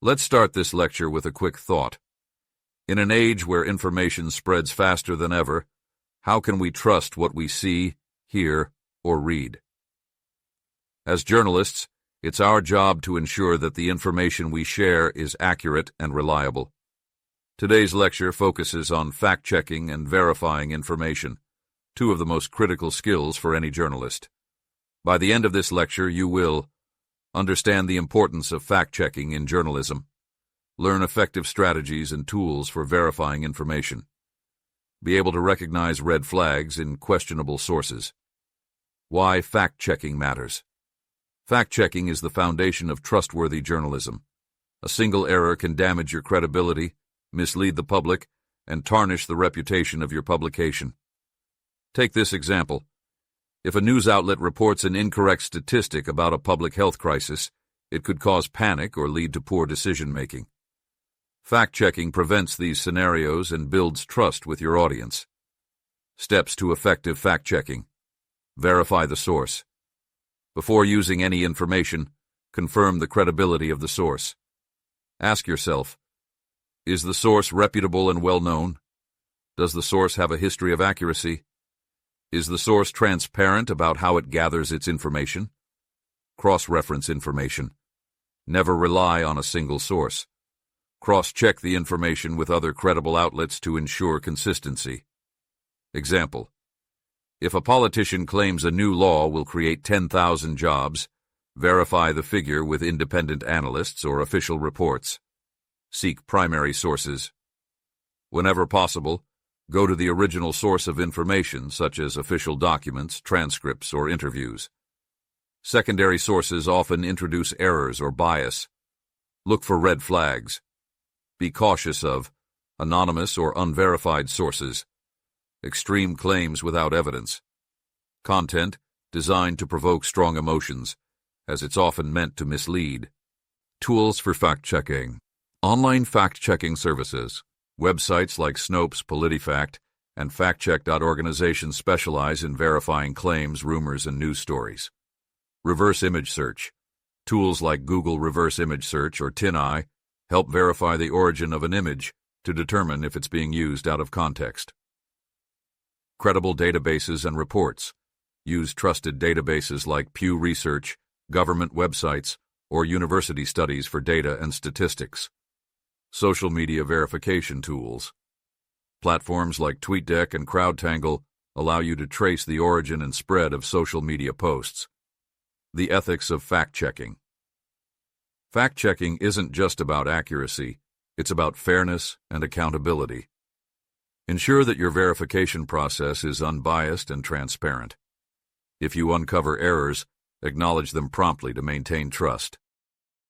Let's start this lecture with a quick thought. In an age where information spreads faster than ever, how can we trust what we see, hear, or read? As journalists, it's our job to ensure that the information we share is accurate and reliable. Today's lecture focuses on fact-checking and verifying information, two of the most critical skills for any journalist. By the end of this lecture, you will understand the importance of fact-checking in journalism, learn effective strategies and tools for verifying information, be able to recognize red flags in questionable sources, why fact-checking matters. Fact-checking is the foundation of trustworthy journalism. A single error can damage your credibility, mislead the public, and tarnish the reputation of your publication. Take this example. If a news outlet reports an incorrect statistic about a public health crisis, it could cause panic or lead to poor decision-making. Fact-checking prevents these scenarios and builds trust with your audience. Steps to effective fact-checking. Verify the source. Before using any information, confirm the credibility of the source. Ask yourself, is the source reputable and well-known? Does the source have a history of accuracy? Is the source transparent about how it gathers its information? Cross-reference information. Never rely on a single source. Cross-check the information with other credible outlets to ensure consistency. Example: if a politician claims a new law will create 10,000 jobs, verify the figure with independent analysts or official reports. Seek primary sources. Whenever possible, go to the original source of information, such as official documents, transcripts, or interviews. Secondary sources often introduce errors or bias. Look for red flags. Be cautious of anonymous or unverified sources, extreme claims without evidence, content designed to provoke strong emotions, as it's often meant to mislead. Tools for fact-checking. Online fact-checking services. Websites like Snopes, PolitiFact, and FactCheck. Organizations specialize in verifying claims, rumors, and news stories. Reverse image search. Tools like Google Reverse Image Search or TinEye help verify the origin of an image to determine if it's being used out of context. Credible databases and reports. Use trusted databases like Pew Research, government websites, or university studies for data and statistics. Social media verification tools. Platforms like TweetDeck and CrowdTangle allow you to trace the origin and spread of social media posts. The ethics of fact-checking. Fact-checking isn't just about accuracy, it's about fairness and accountability. Ensure that your verification process is unbiased and transparent. If you uncover errors, acknowledge them promptly to maintain trust.